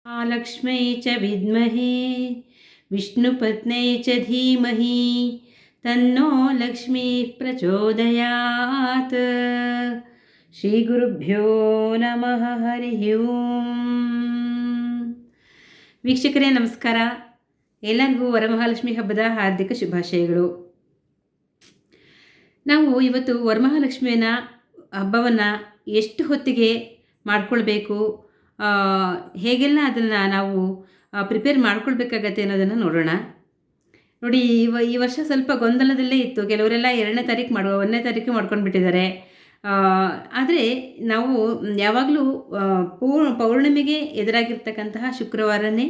महालक्ष्म्यै च विद्महे विष्णुपत्न्यै च धीमहि तन्नो लक्ष्मीः प्रचोदयात्. ಶ್ರೀಗುರುಭ್ಯೋ ನಮಃ. ಹರಿ ಓಂ. ವೀಕ್ಷಕರೇ ನಮಸ್ಕಾರ. ಎಲ್ಲರಿಗೂ ವರಮಹಾಲಕ್ಷ್ಮಿ ಹಬ್ಬದ ಹಾರ್ದಿಕ ಶುಭಾಶಯಗಳು. ನಾವು ಇವತ್ತು ವರಮಹಾಲಕ್ಷ್ಮಿಯ ಹಬ್ಬವನ್ನು ಎಷ್ಟು ಹೊತ್ತಿಗೆ ಮಾಡ್ಕೊಳ್ಬೇಕು, ಹೇಗೆಲ್ಲ ಅದನ್ನು ನಾವು ಪ್ರಿಪೇರ್ ಮಾಡ್ಕೊಳ್ಬೇಕಾಗತ್ತೆ ಅನ್ನೋದನ್ನು ನೋಡೋಣ. ನೋಡಿ, ಈ ವರ್ಷ ಸ್ವಲ್ಪ ಗೊಂದಲದಲ್ಲೇ ಇತ್ತು. ಕೆಲವರೆಲ್ಲ 2ನೇ ತಾರೀಕು 1ನೇ ತಾರೀಕು ಮಾಡ್ಕೊಂಡು ಬಿಟ್ಟಿದ್ದಾರೆ. ಆದರೆ ನಾವು ಯಾವಾಗಲೂ ಪೌರ್ಣಿಮೆಗೆ ಎದುರಾಗಿರ್ತಕ್ಕಂತಹ ಶುಕ್ರವಾರನೇ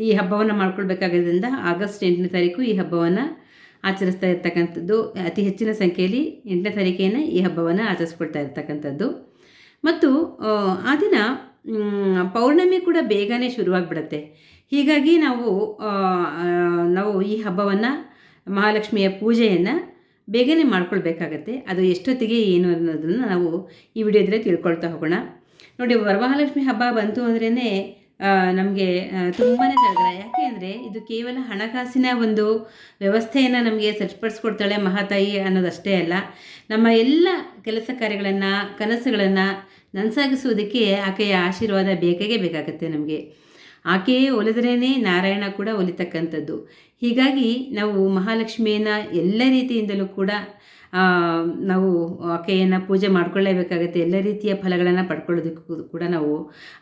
ಈ ಹಬ್ಬವನ್ನು ಮಾಡ್ಕೊಳ್ಬೇಕಾಗೋದ್ರಿಂದ ಆಗಸ್ಟ್ 8ನೇ ತಾರೀಕು ಈ ಹಬ್ಬವನ್ನು ಆಚರಿಸ್ತಾ ಇರ್ತಕ್ಕಂಥದ್ದು. ಅತಿ ಹೆಚ್ಚಿನ ಸಂಖ್ಯೆಯಲ್ಲಿ 8ನೇ ತಾರೀಕೇನೆ ಈ ಹಬ್ಬವನ್ನು ಆಚರಿಸ್ಕೊಳ್ತಾ ಇರ್ತಕ್ಕಂಥದ್ದು. ಮತ್ತು ಆ ದಿನ ಪೌರ್ಣಮಿ ಕೂಡ ಬೇಗನೆ ಶುರುವಾಗಿಬಿಡುತ್ತೆ. ಹೀಗಾಗಿ ನಾವು ಈ ಹಬ್ಬವನ್ನು, ಮಹಾಲಕ್ಷ್ಮಿಯ ಪೂಜೆಯನ್ನು ಬೇಗನೆ ಮಾಡ್ಕೊಳ್ಬೇಕಾಗತ್ತೆ. ಅದು ಎಷ್ಟೊತ್ತಿಗೆ ಏನು ಅನ್ನೋದನ್ನು ನಾವು ಈ ವಿಡಿಯೋದಲ್ಲಿ ತಿಳ್ಕೊಳ್ತಾ ಹೋಗೋಣ. ನೋಡಿ, ವರಮಹಾಲಕ್ಷ್ಮಿ ಹಬ್ಬ ಬಂತು ಅಂದ್ರೇ ನಮಗೆ ತುಂಬಾ ಸಡಗರ. ಯಾಕೆ ಅಂದರೆ ಇದು ಕೇವಲ ಹಣಕಾಸಿನ ಒಂದು ವ್ಯವಸ್ಥೆಯನ್ನು ನಮಗೆ ಸರಿಪಡಿಸ್ಕೊಡ್ತಾಳೆ ಮಹಾತಾಯಿ ಅನ್ನೋದಷ್ಟೇ ಅಲ್ಲ, ನಮ್ಮ ಎಲ್ಲ ಕೆಲಸ ಕಾರ್ಯಗಳನ್ನು, ಕನಸುಗಳನ್ನು ನನಸಾಗಿಸುವುದಕ್ಕೆ ಆಕೆಯ ಆಶೀರ್ವಾದ ಬೇಕಾಗುತ್ತೆ ನಮಗೆ. ಆಕೆಯೇ ಒಲಿದ್ರೇ ನಾರಾಯಣ ಕೂಡ ಒಲಿತಕ್ಕಂಥದ್ದು. ಹೀಗಾಗಿ ನಾವು ಮಹಾಲಕ್ಷ್ಮಿಯನ್ನು ಎಲ್ಲ ರೀತಿಯಿಂದಲೂ ಕೂಡ ನಾವು ಆಕೆಯನ್ನು ಪೂಜೆ ಮಾಡ್ಕೊಳ್ಳೇಬೇಕಾಗತ್ತೆ. ಎಲ್ಲ ರೀತಿಯ ಫಲಗಳನ್ನು ಪಡ್ಕೊಳ್ಳೋದಕ್ಕೂ ಕೂಡ ನಾವು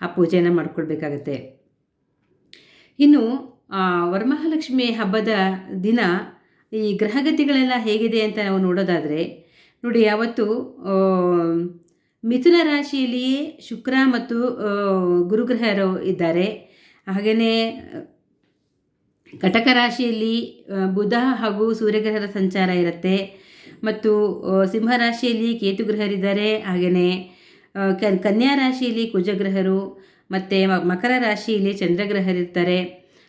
ಆ ಪೂಜೆಯನ್ನು ಮಾಡ್ಕೊಳ್ಬೇಕಾಗತ್ತೆ. ಇನ್ನು ವರಮಹಾಲಕ್ಷ್ಮಿ ಹಬ್ಬದ ದಿನ ಈ ಗ್ರಹಗತಿಗಳೆಲ್ಲ ಹೇಗಿದೆ ಅಂತ ನಾವು ನೋಡೋದಾದರೆ, ನೋಡಿ, ಯಾವತ್ತು ಮಿಥುನ ರಾಶಿಯಲ್ಲಿಯೇ ಶುಕ್ರ ಮತ್ತು ಗುರುಗ್ರಹರು ಇದ್ದಾರೆ. ಹಾಗೆಯೇ ಕಟಕ ರಾಶಿಯಲ್ಲಿ ಬುಧ ಹಾಗೂ ಸೂರ್ಯಗ್ರಹದ ಸಂಚಾರ ಇರುತ್ತೆ. ಮತ್ತು ಸಿಂಹರಾಶಿಯಲ್ಲಿ ಕೇತುಗ್ರಹರಿದ್ದಾರೆ. ಹಾಗೆಯೇ ಕನ್ಯಾ ರಾಶಿಯಲ್ಲಿ ಕುಜಗ್ರಹರು, ಮತ್ತು ಮಕರ ರಾಶಿಯಲ್ಲಿ ಚಂದ್ರಗ್ರಹರಿರ್ತಾರೆ.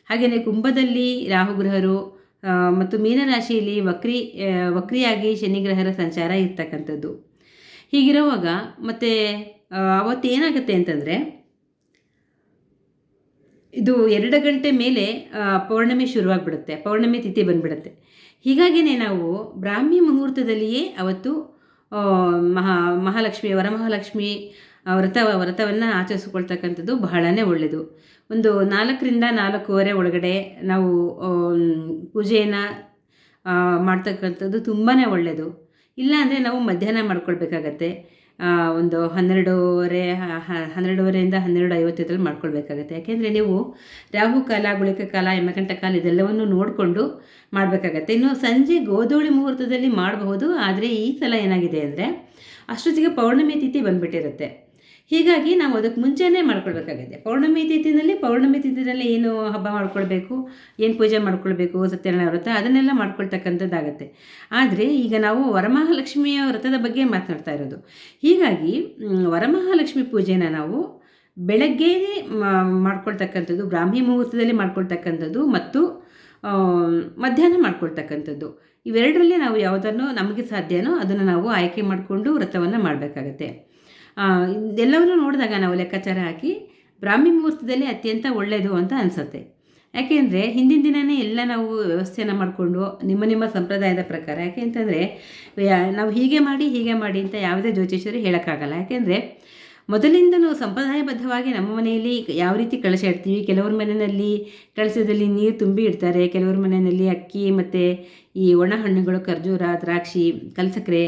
ಹಾಗೆಯೇ ಕುಂಭದಲ್ಲಿ ರಾಹುಗ್ರಹರು ಮತ್ತು ಮೀನರಾಶಿಯಲ್ಲಿ ವಕ್ರಿಯಾಗಿ ಶನಿಗ್ರಹರ ಸಂಚಾರ ಇರ್ತಕ್ಕಂಥದ್ದು. ಹೀಗಿರುವಾಗ ಮತ್ತು ಅವತ್ತೇನಾಗುತ್ತೆ ಅಂತಂದರೆ, ಇದು 2 ಗಂಟೆ ಮೇಲೆ ಪೌರ್ಣಮಿ ಶುರುವಾಗಿಬಿಡುತ್ತೆ, ಪೌರ್ಣಮಿ ತಿಥಿ ಬಂದುಬಿಡುತ್ತೆ. ಹೀಗಾಗಿಯೇ ನಾವು ಬ್ರಾಹ್ಮಿ ಮುಹೂರ್ತದಲ್ಲಿಯೇ ಅವತ್ತು ವರಮಹಾಲಕ್ಷ್ಮಿ ವ್ರತವನ್ನು ಆಚರಿಸ್ಕೊಳ್ತಕ್ಕಂಥದ್ದು ಬಹಳನೇ ಒಳ್ಳೆಯದು. ಒಂದು 4ರಿಂದ 4:15 ಒಳಗಡೆ ನಾವು ಪೂಜೆಯನ್ನು ಮಾಡ್ತಕ್ಕಂಥದ್ದು ತುಂಬಾ ಒಳ್ಳೆಯದು. ಇಲ್ಲಾಂದರೆ ನಾವು ಮಧ್ಯಾಹ್ನ ಮಾಡ್ಕೊಳ್ಬೇಕಾಗತ್ತೆ. ಒಂದು 12:30ರಿಂದ 12:50 ಮಾಡ್ಕೊಳ್ಬೇಕಾಗತ್ತೆ. ಯಾಕೆಂದರೆ ನೀವು ರಾಹುಕಾಲ, ಗುಳಿಕ ಕಾಲ, ಯಮಗಂಟ ಕಾಲ ಇದೆಲ್ಲವನ್ನು ನೋಡಿಕೊಂಡು ಮಾಡಬೇಕಾಗತ್ತೆ. ಇನ್ನು ಸಂಜೆ ಗೋಧೂಳಿ ಮುಹೂರ್ತದಲ್ಲಿ ಮಾಡಬಹುದು. ಆದರೆ ಈ ಸಲ ಏನಾಗಿದೆ ಅಂದರೆ ಅಷ್ಟೊತ್ತಿಗೆ ಪೌರ್ಣಮಿ ತಿಥಿ ಬಂದುಬಿಟ್ಟಿರುತ್ತೆ. ಹೀಗಾಗಿ ನಾವು ಅದಕ್ಕೆ ಮುಂಚೆನೇ ಮಾಡ್ಕೊಳ್ಬೇಕಾಗುತ್ತೆ. ಪೌರ್ಣಮಿ ತಿಥಿನಲ್ಲಿ ಏನು ಹಬ್ಬ ಮಾಡ್ಕೊಳ್ಬೇಕು, ಏನು ಪೂಜೆ ಮಾಡ್ಕೊಳ್ಬೇಕು, ಸತ್ಯನಾರಾಯಣ ವ್ರತ ಅದನ್ನೆಲ್ಲ ಮಾಡ್ಕೊಳ್ತಕ್ಕಂಥದ್ದಾಗತ್ತೆ. ಆದರೆ ಈಗ ನಾವು ವರಮಹಾಲಕ್ಷ್ಮಿಯ ವ್ರತದ ಬಗ್ಗೆ ಮಾತನಾಡ್ತಾ ಇರೋದು. ಹೀಗಾಗಿ ವರಮಹಾಲಕ್ಷ್ಮಿ ಪೂಜೆನ ನಾವು ಬೆಳಗ್ಗೆ ಮಾಡ್ಕೊಳ್ತಕ್ಕಂಥದ್ದು, ಬ್ರಾಹ್ಮಿ ಮುಹೂರ್ತದಲ್ಲಿ ಮಾಡ್ಕೊಳ್ತಕ್ಕಂಥದ್ದು ಮತ್ತು ಮಧ್ಯಾಹ್ನ ಮಾಡ್ಕೊಳ್ತಕ್ಕಂಥದ್ದು. ಇವೆರಡರಲ್ಲಿ ನಾವು ಯಾವುದನ್ನು ನಮಗೆ ಸಾಧ್ಯನೋ ಅದನ್ನು ನಾವು ಆಯ್ಕೆ ಮಾಡಿಕೊಂಡು ವ್ರತವನ್ನು ಮಾಡಬೇಕಾಗತ್ತೆ. ಎಲ್ಲವನ್ನೂ ನೋಡಿದಾಗ ನಾವು ಲೆಕ್ಕಾಚಾರ ಹಾಕಿ ಬ್ರಾಹ್ಮಿ ಮುಹೂರ್ತದಲ್ಲಿ ಅತ್ಯಂತ ಒಳ್ಳೆಯದು ಅಂತ ಅನಿಸುತ್ತೆ. ಯಾಕೆಂದರೆ ಹಿಂದಿನ ದಿನವೇ ಎಲ್ಲ ನಾವು ವ್ಯವಸ್ಥೆಯನ್ನು ಮಾಡಿಕೊಂಡು ನಿಮ್ಮ ಸಂಪ್ರದಾಯದ ಪ್ರಕಾರ, ಯಾಕೆ ಅಂತಂದರೆ ನಾವು ಹೀಗೆ ಮಾಡಿ ಅಂತ ಯಾವುದೇ ಜ್ಯೋತಿಷ್ಯರು ಹೇಳೋಕ್ಕಾಗಲ್ಲ. ಯಾಕೆಂದರೆ ಮೊದಲಿಂದಲೂ ಸಂಪ್ರದಾಯಬದ್ಧವಾಗಿ ನಮ್ಮ ಮನೆಯಲ್ಲಿ ಯಾವ ರೀತಿ ಕಳಶ ಇಡ್ತೀವಿ, ಕೆಲವ್ರ ಮನೆಯಲ್ಲಿ ಕಳಶದಲ್ಲಿ ನೀರು ತುಂಬಿ ಇಡ್ತಾರೆ, ಕೆಲವ್ರ ಮನೆಯಲ್ಲಿ ಅಕ್ಕಿ ಮತ್ತು ಈ ಒಣ ಹಣ್ಣುಗಳು, ಖರ್ಜೂರ, ದ್ರಾಕ್ಷಿ, ಕಲ್ಸಕ್ಕರೆ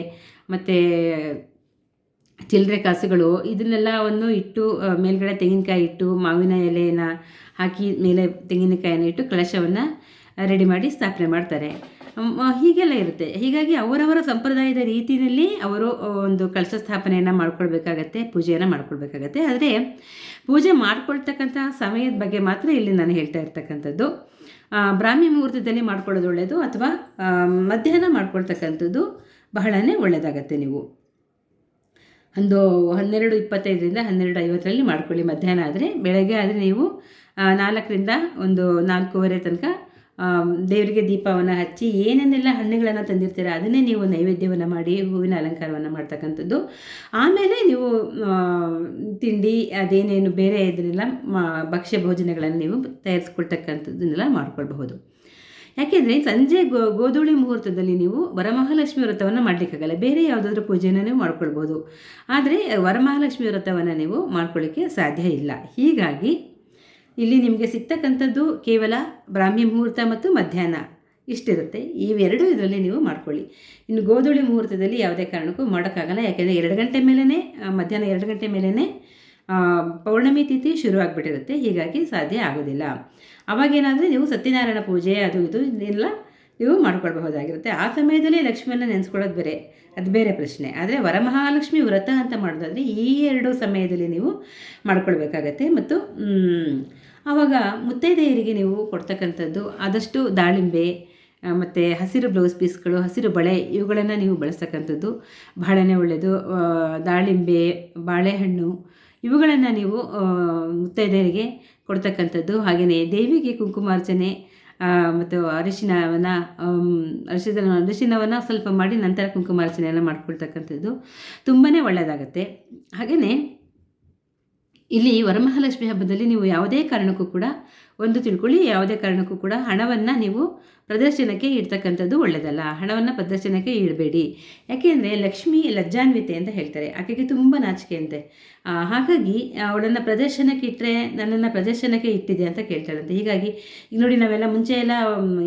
ಮತ್ತು ಚಿಲ್ಲರೆ ಕಾಸುಗಳು ಇದನ್ನೆಲ್ಲವನ್ನು ಇಟ್ಟು ಮೇಲ್ಗಡೆ ತೆಂಗಿನಕಾಯಿ ಇಟ್ಟು ಮಾವಿನ ಎಲೆಯನ್ನು ಹಾಕಿ ಮೇಲೆ ತೆಂಗಿನಕಾಯನ್ನು ಇಟ್ಟು ಕಳಶವನ್ನು ರೆಡಿ ಮಾಡಿ ಸ್ಥಾಪನೆ ಮಾಡ್ತಾರೆ. ಹೀಗೆಲ್ಲ ಇರುತ್ತೆ. ಹೀಗಾಗಿ ಅವರವರ ಸಂಪ್ರದಾಯದ ರೀತಿಯಲ್ಲಿ ಅವರು ಒಂದು ಕಳಶ ಸ್ಥಾಪನೆಯನ್ನು ಮಾಡ್ಕೊಳ್ಬೇಕಾಗತ್ತೆ, ಪೂಜೆಯನ್ನು ಮಾಡ್ಕೊಳ್ಬೇಕಾಗತ್ತೆ. ಆದರೆ ಪೂಜೆ ಮಾಡ್ಕೊಳ್ತಕ್ಕಂತಹ ಸಮಯದ ಬಗ್ಗೆ ಮಾತ್ರ ಇಲ್ಲಿ ನಾನು ಹೇಳ್ತಾ ಇರ್ತಕ್ಕಂಥದ್ದು. ಬ್ರಾಹ್ಮಿ ಮುಹೂರ್ತದಲ್ಲಿ ಮಾಡ್ಕೊಳ್ಳೋದು ಒಳ್ಳೆಯದು, ಅಥವಾ ಮಧ್ಯಾಹ್ನ ಮಾಡ್ಕೊಳ್ತಕ್ಕಂಥದ್ದು ಬಹಳನೇ ಒಳ್ಳೆಯದಾಗತ್ತೆ. ನೀವು ಒಂದು 12:25ರಿಂದ 12:50 ಮಾಡ್ಕೊಳ್ಳಿ ಮಧ್ಯಾಹ್ನ. ಆದರೆ ಬೆಳಗ್ಗೆ ಆದರೆ ನೀವು 4ರಿಂದ ಒಂದು 4:15 ತನಕ ದೇವರಿಗೆ ದೀಪವನ್ನು ಹಚ್ಚಿ ಏನೇನೆಲ್ಲ ಹಣ್ಣುಗಳನ್ನು ತಂದಿರ್ತೀರ ಅದನ್ನೇ ನೀವು ನೈವೇದ್ಯವನ್ನು ಮಾಡಿ ಹೂವಿನ ಅಲಂಕಾರವನ್ನು ಮಾಡ್ತಕ್ಕಂಥದ್ದು. ಆಮೇಲೆ ನೀವು ತಿಂಡಿ ಅದೇನೇನು ಬೇರೆ ಇದನ್ನೆಲ್ಲ ಭಕ್ಷ್ಯ ಭೋಜನಗಳನ್ನು ನೀವು ತಯಾರಿಸ್ಕೊಳ್ತಕ್ಕಂಥದ್ದನ್ನೆಲ್ಲ ಮಾಡ್ಕೊಳ್ಬಹುದು. ಯಾಕೆಂದರೆ ಸಂಜೆ ಗೋಧೂಳಿ ಮುಹೂರ್ತದಲ್ಲಿ ನೀವು ವರಮಹಾಲಕ್ಷ್ಮಿ ವ್ರತವನ್ನು ಮಾಡಲಿಕ್ಕಾಗಲ್ಲ, ಬೇರೆ ಯಾವುದಾದ್ರೂ ಪೂಜೆಯನ್ನು ನೀವು ಮಾಡ್ಕೊಳ್ಬೋದು. ಆದರೆ ವರಮಹಾಲಕ್ಷ್ಮಿ ವ್ರತವನ್ನು ನೀವು ಮಾಡ್ಕೊಳ್ಳಿಕ್ಕೆ ಸಾಧ್ಯ ಇಲ್ಲ. ಹೀಗಾಗಿ ಇಲ್ಲಿ ನಿಮಗೆ ಸಿಗ್ತಕ್ಕಂಥದ್ದು ಕೇವಲ ಬ್ರಾಹ್ಮಿ ಮುಹೂರ್ತ ಮತ್ತು ಮಧ್ಯಾಹ್ನ ಇಷ್ಟಿರುತ್ತೆ. ಇವೆರಡೂ ಇದರಲ್ಲಿ ನೀವು ಮಾಡ್ಕೊಳ್ಳಿ. ಇನ್ನು ಗೋಧೂಳಿ ಮುಹೂರ್ತದಲ್ಲಿ ಯಾವುದೇ ಕಾರಣಕ್ಕೂ ಮಾಡೋಕ್ಕಾಗಲ್ಲ, ಯಾಕೆಂದರೆ 2 ಗಂಟೆ ಮೇಲೇ ಮಧ್ಯಾಹ್ನ 2 ಗಂಟೆ ಮೇಲೇ ಪೌರ್ಣಮಿ ತಿಥಿ ಶುರುವಾಗ್ಬಿಟ್ಟಿರುತ್ತೆ. ಹೀಗಾಗಿ ಸಾಧ್ಯ ಆಗೋದಿಲ್ಲ. ಅವಾಗೇನಾದರೆ ನೀವು ಸತ್ಯನಾರಾಯಣ ಪೂಜೆ ಅದು ಇದು ಇದೆಲ್ಲ ನೀವು ಮಾಡ್ಕೊಳ್ಬಹುದಾಗಿರುತ್ತೆ. ಆ ಸಮಯದಲ್ಲಿ ಲಕ್ಷ್ಮಿಯನ್ನು ನೆನೆಸ್ಕೊಳ್ಳೋದು ಬೇರೆ, ಅದು ಬೇರೆ ಪ್ರಶ್ನೆ. ಆದರೆ ವರಮಹಾಲಕ್ಷ್ಮಿ ವ್ರತ ಅಂತ ಮಾಡೋದಾದರೆ ಈ 2 ಸಮಯದಲ್ಲಿ ನೀವು ಮಾಡ್ಕೊಳ್ಬೇಕಾಗತ್ತೆ. ಮತ್ತು ಆವಾಗ ಮುತ್ತೈದೆಯರಿಗೆ ನೀವು ಕೊಡ್ತಕ್ಕಂಥದ್ದು ಆದಷ್ಟು ದಾಳಿಂಬೆ ಮತ್ತು ಹಸಿರು ಬ್ಲೌಸ್ ಪೀಸ್ಗಳು, ಹಸಿರು ಬಳೆ ಇವುಗಳನ್ನು ನೀವು ಬಳಸ್ತಕ್ಕಂಥದ್ದು ಬಹಳನೇ ಒಳ್ಳೆಯದು. ದಾಳಿಂಬೆ, ಬಾಳೆಹಣ್ಣು ಇವುಗಳನ್ನು ನೀವು ಮುತ್ತೈದೆಯರಿಗೆ ಕೊಡ್ತಕ್ಕಂಥದ್ದು. ಹಾಗೆಯೇ ದೇವಿಗೆ ಕುಂಕುಮಾರ್ಚನೆ ಮತ್ತು ಅರಿಶಿನವನ್ನು ಸ್ವಲ್ಪ ಮಾಡಿ ನಂತರ ಕುಂಕುಮಾರ್ಚನೆಯನ್ನು ಮಾಡ್ಕೊಳ್ತಕ್ಕಂಥದ್ದು ತುಂಬಾ ಒಳ್ಳೆಯದಾಗತ್ತೆ. ಹಾಗೆಯೇ ಇಲ್ಲಿ ವರಮಹಾಲಕ್ಷ್ಮಿ ಹಬ್ಬದಲ್ಲಿ ನೀವು ಯಾವುದೇ ಕಾರಣಕ್ಕೂ ಕೂಡ ಒಂದು ತಿಳ್ಕೊಳ್ಳಿ, ಯಾವುದೇ ಕಾರಣಕ್ಕೂ ಕೂಡ ಹಣವನ್ನು ನೀವು ಪ್ರದರ್ಶನಕ್ಕೆ ಇಡ್ತಕ್ಕಂಥದ್ದು ಒಳ್ಳೆಯದಲ್ಲ. ಹಣವನ್ನು ಪ್ರದರ್ಶನಕ್ಕೆ ಇಡಬೇಡಿ. ಯಾಕೆಂದರೆ ಲಕ್ಷ್ಮಿ ಲಜ್ಜಾನ್ವಿತೆ ಅಂತ ಹೇಳ್ತಾರೆ, ಆಕೆಗೆ ತುಂಬ ನಾಚಿಕೆ ಅಂತೆ. ಹಾಗಾಗಿ ಅವಳನ್ನು ಪ್ರದರ್ಶನಕ್ಕೆ ಇಟ್ಟರೆ ನನ್ನನ್ನು ಪ್ರದರ್ಶನಕ್ಕೆ ಇಟ್ಟಿದೆ ಅಂತ ಕೇಳ್ತಾಳಂತೆ. ಹೀಗಾಗಿ ಈಗ ನೋಡಿ, ನಾವೆಲ್ಲ ಮುಂಚೆ ಎಲ್ಲ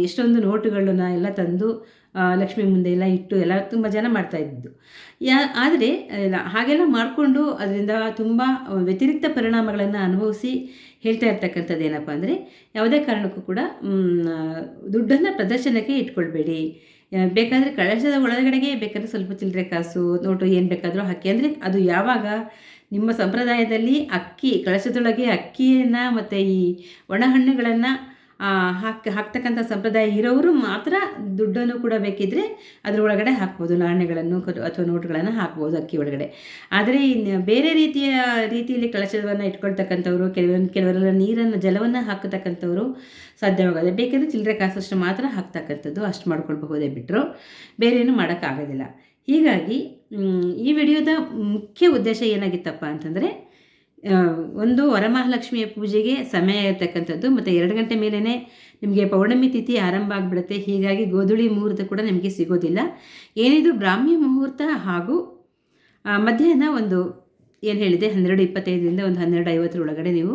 ಎಷ್ಟೊಂದು ನೋಟುಗಳನ್ನ ಎಲ್ಲ ತಂದು ಲಕ್ಷ್ಮಿ ಮುಂದೆ ಎಲ್ಲ ಇಟ್ಟು ಎಲ್ಲ ತುಂಬ ಜನ ಮಾಡ್ತಾಯಿದ್ದು. ಆದರೆ ಹಾಗೆಲ್ಲ ಮಾಡಿಕೊಂಡು ಅದರಿಂದ ತುಂಬ ವ್ಯತಿರಿಕ್ತ ಪರಿಣಾಮಗಳನ್ನು ಅನುಭವಿಸಿ ಹೇಳ್ತಾ ಇರ್ತಕ್ಕಂಥದ್ದು ಏನಪ್ಪ ಅಂದರೆ, ಯಾವುದೇ ಕಾರಣಕ್ಕೂ ಕೂಡ ದುಡ್ಡನ್ನು ಪ್ರದರ್ಶನಕ್ಕೆ ಇಟ್ಕೊಳ್ಬೇಡಿ. ಬೇಕಾದರೆ ಕಳಶದ ಒಳಗಡೆಗೆ ಬೇಕಾದರೆ ಸ್ವಲ್ಪ ಚಿಲ್ಲರೆ ಕಾಸು ನೋಟು ಏನು ಬೇಕಾದರೂ ಹಾಕಿ. ಅಂದರೆ ಅದು ಯಾವಾಗ ನಿಮ್ಮ ಸಂಪ್ರದಾಯದಲ್ಲಿ ಕಳಶದೊಳಗೆ ಅಕ್ಕಿಯನ್ನು ಮತ್ತು ಈ ಒಣಹಣ್ಣುಗಳನ್ನು ಹಾಕ್ತಕ್ಕಂಥ ಸಂಪ್ರದಾಯ ಇರೋರು ಮಾತ್ರ ದುಡ್ಡನ್ನು ಕೂಡ ಬೇಕಿದ್ದರೆ ಅದರ ಒಳಗಡೆ ಹಾಕ್ಬೋದು, ನಾಣ್ಯಗಳನ್ನು ಅಥವಾ ನೋಟುಗಳನ್ನು ಹಾಕ್ಬೋದು ಅಕ್ಕಿ ಒಳಗಡೆ. ಆದರೆ ಬೇರೆ ರೀತಿಯಲ್ಲಿ ಕಳಶವನ್ನು ಇಟ್ಕೊಳ್ತಕ್ಕಂಥವ್ರು, ಕೆಲವರೆಲ್ಲ ಜಲವನ್ನು ಹಾಕತಕ್ಕಂಥವ್ರು ಸಾಧ್ಯವಾಗೋದೆ. ಬೇಕಿದ್ರೆ ಚಿಲ್ಲರೆ ಕಾಸಷ್ಟು ಮಾತ್ರ ಹಾಕ್ತಕ್ಕಂಥದ್ದು, ಅಷ್ಟು ಮಾಡ್ಕೊಳ್ಬಹುದೇ ಬಿಟ್ಟರು ಬೇರೆ ಏನು ಮಾಡೋಕ್ಕಾಗೋದಿಲ್ಲ. ಹೀಗಾಗಿ ಈ ವಿಡಿಯೋದ ಮುಖ್ಯ ಉದ್ದೇಶ ಏನಾಗಿತ್ತಪ್ಪ ಅಂತಂದರೆ, ಒಂದು ವರಮಹಾಲಕ್ಷ್ಮಿಯ ಪೂಜೆಗೆ ಸಮಯ ಇರತಕ್ಕಂಥದ್ದು, ಮತ್ತು 2 ಗಂಟೆ ಮೇಲೇ ನಿಮಗೆ ಪೌರ್ಣಮಿ ತಿಥಿ ಆರಂಭ ಆಗಿಬಿಡುತ್ತೆ. ಹೀಗಾಗಿ ಗೋಧೂಳಿ ಮುಹೂರ್ತ ಕೂಡ ನಿಮಗೆ ಸಿಗೋದಿಲ್ಲ. ಏನಿದು ಬ್ರಾಹ್ಮಿ ಮುಹೂರ್ತ ಹಾಗೂ ಮಧ್ಯಾಹ್ನ ಒಂದು ಏನು ಹೇಳಿದೆ 12:25ರಿಂದ ಒಂದು 12:50 ಒಳಗಡೆ ನೀವು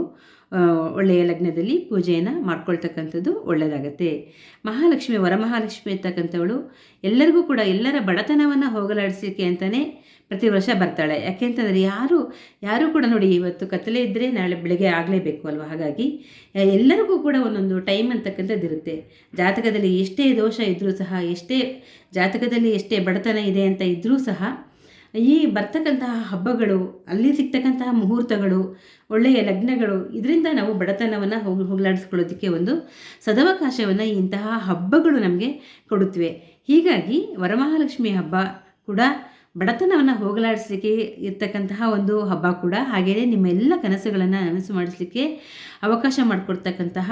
ಒಳ್ಳೆಯ ಲಗ್ನದಲ್ಲಿ ಪೂಜೆಯನ್ನು ಮಾಡ್ಕೊಳ್ತಕ್ಕಂಥದ್ದು ಒಳ್ಳೆಯದಾಗತ್ತೆ. ವರಮಹಾಲಕ್ಷ್ಮಿ ಇರ್ತಕ್ಕಂಥವಳು ಎಲ್ಲರಿಗೂ ಕೂಡ ಎಲ್ಲರ ಬಡತನವನ್ನು ಹೋಗಲಾಡಿಸಲಿಕ್ಕೆ ಅಂತಲೇ ಪ್ರತಿ ವರ್ಷ ಬರ್ತಾಳೆ. ಯಾಕೆಂತಂದರೆ ಯಾರು ಕೂಡ ನೋಡಿ, ಇವತ್ತು ಕತ್ತಲೆ ಇದ್ದರೆ ನಾಳೆ ಬೆಳಗ್ಗೆ ಆಗಲೇಬೇಕು ಅಲ್ವ. ಹಾಗಾಗಿ ಎಲ್ಲರಿಗೂ ಕೂಡ ಒಂದೊಂದು ಟೈಮ್ ಅಂತಕ್ಕಂಥದ್ದು ಇರುತ್ತೆ. ಜಾತಕದಲ್ಲಿ ಎಷ್ಟೇ ದೋಷ ಇದ್ದರೂ ಸಹ, ಜಾತಕದಲ್ಲಿ ಎಷ್ಟೇ ಬಡತನ ಇದೆ ಅಂತ ಇದ್ದರೂ ಸಹ, ಈ ಬರ್ತಕ್ಕಂತಹ ಹಬ್ಬಗಳು, ಅಲ್ಲಿ ಸಿಗ್ತಕ್ಕಂತಹ ಮುಹೂರ್ತಗಳು, ಒಳ್ಳೆಯ ಲಗ್ನಗಳು, ಇದರಿಂದ ನಾವು ಬಡತನವನ್ನು ಹೋಗಲಾಡಿಸ್ಕೊಳ್ಳೋದಕ್ಕೆ ಒಂದು ಸದವಕಾಶವನ್ನು ಇಂತಹ ಹಬ್ಬಗಳು ನಮಗೆ ಕೊಡುತ್ತವೆ. ಹೀಗಾಗಿ ವರಮಹಾಲಕ್ಷ್ಮಿ ಹಬ್ಬ ಕೂಡ ಬಡತನವನ್ನು ಹೋಗಲಾಡಿಸಲಿಕ್ಕೆ ಇರ್ತಕ್ಕಂತಹ ಒಂದು ಹಬ್ಬ ಕೂಡ. ಹಾಗೆಯೇ ನಿಮ್ಮೆಲ್ಲ ಕನಸುಗಳನ್ನು ನನಸು ಮಾಡಿಸಲಿಕ್ಕೆ ಅವಕಾಶ ಮಾಡಿಕೊಡ್ತಕ್ಕಂತಹ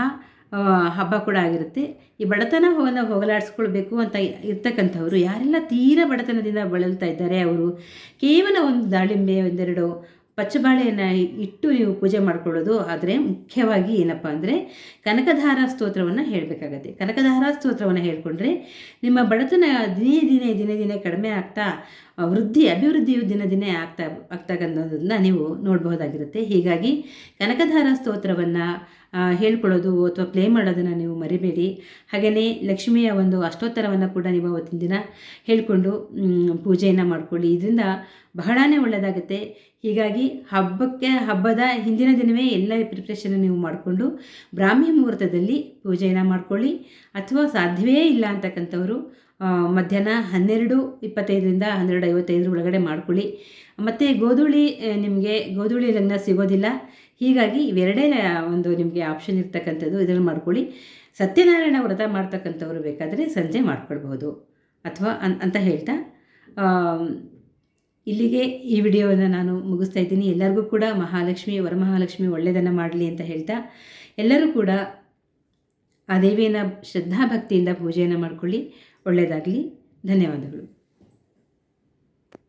ಹಬ್ಬ ಕೂಡ ಆಗಿರುತ್ತೆ. ಈ ಬಡತನವನ್ನು ಹೋಗಲಾಡಿಸ್ಕೊಳ್ಬೇಕು ಅಂತ ಇರ್ತಕ್ಕಂಥವ್ರು ಯಾರೆಲ್ಲ ತೀರಾ ಬಡತನದಿಂದ ಬಳಲ್ತಾ ಇದ್ದಾರೆ, ಅವರು ಕೇವಲ ಒಂದು ದಾಳಿಂಬೆ, 1-2 ಪಚ್ಚಬಾಳೆಯನ್ನು ಇಟ್ಟು ನೀವು ಪೂಜೆ ಮಾಡ್ಕೊಳ್ಳೋದು. ಆದರೆ ಮುಖ್ಯವಾಗಿ ಏನಪ್ಪ ಅಂದರೆ, ಕನಕಧಾರ ಸ್ತೋತ್ರವನ್ನು ಹೇಳಬೇಕಾಗತ್ತೆ. ಕನಕಧಾರ ಸ್ತೋತ್ರವನ್ನು ಹೇಳಿಕೊಂಡ್ರೆ ನಿಮ್ಮ ಬಡತನ ದಿನೇ ದಿನೇ ಕಡಿಮೆ ಆಗ್ತಾ ಅಭಿವೃದ್ಧಿಯು ದಿನೇ ಆಗ್ತಕ್ಕಂಥದ್ದನ್ನು ನೀವು ನೋಡಬಹುದಾಗಿರುತ್ತೆ. ಹೀಗಾಗಿ ಕನಕಧಾರ ಸ್ತೋತ್ರವನ್ನು ಹೇಳ್ಕೊಳ್ಳೋದು ಅಥವಾ ಪ್ಲೇ ಮಾಡೋದನ್ನು ನೀವು ಮರಿಬೇಡಿ. ಹಾಗೆಯೇ ಲಕ್ಷ್ಮಿಯ ಒಂದು ಅಷ್ಟೋತ್ತರವನ್ನು ಕೂಡ ನೀವು ಅವತ್ತಿನ ದಿನ ಹೇಳಿಕೊಂಡು ಪೂಜೆಯನ್ನು ಮಾಡಿಕೊಳ್ಳಿ. ಇದರಿಂದ ಬಹಳನೇ ಒಳ್ಳೆಯದಾಗುತ್ತೆ. ಹೀಗಾಗಿ ಹಬ್ಬದ ಹಿಂದಿನ ದಿನವೇ ಎಲ್ಲ ಪ್ರಿಪ್ರೇಷನ್ ನೀವು ಮಾಡಿಕೊಂಡು ಬ್ರಾಹ್ಮಿ ಮುಹೂರ್ತದಲ್ಲಿ ಪೂಜೆಯನ್ನು ಮಾಡ್ಕೊಳ್ಳಿ. ಅಥವಾ ಸಾಧ್ಯವೇ ಇಲ್ಲ ಅಂತಕ್ಕಂಥವ್ರು ಮಧ್ಯಾಹ್ನ 12:25ರಿಂದ 12:55 ಒಳಗಡೆ ಮಾಡ್ಕೊಳ್ಳಿ. ಮತ್ತು ಗೋಧೂಳಿ ಲಗ್ನ ಸಿಗೋದಿಲ್ಲ. ಹೀಗಾಗಿ ಇವೆರಡೇ ಒಂದು ನಿಮಗೆ ಆಪ್ಷನ್ ಇರ್ತಕ್ಕಂಥದ್ದು, ಇದನ್ನು ಮಾಡ್ಕೊಳ್ಳಿ. ಸತ್ಯನಾರಾಯಣ ವ್ರತ ಮಾಡ್ತಕ್ಕಂಥವ್ರು ಬೇಕಾದರೆ ಸಂಜೆ ಮಾಡ್ಕೊಳ್ಬಹುದು ಅಥವಾ ಅಂತ ಹೇಳ್ತಾ ಇಲ್ಲಿಗೆ ಈ ವಿಡಿಯೋವನ್ನು ನಾನು ಮುಗಿಸ್ತಾ ಇದ್ದೀನಿ. ಎಲ್ಲರಿಗೂ ಕೂಡ ವರಮಹಾಲಕ್ಷ್ಮಿ ಒಳ್ಳೆಯದನ್ನು ಮಾಡಲಿ ಅಂತ ಹೇಳ್ತಾ, ಎಲ್ಲರೂ ಕೂಡ ಆ ದೇವಿಯನ್ನು ಶ್ರದ್ಧಾಭಕ್ತಿಯಿಂದ ಪೂಜೆಯನ್ನು ಮಾಡಿಕೊಳ್ಳಿ. ಒಳ್ಳೆಯದಾಗಲಿ. ಧನ್ಯವಾದಗಳು.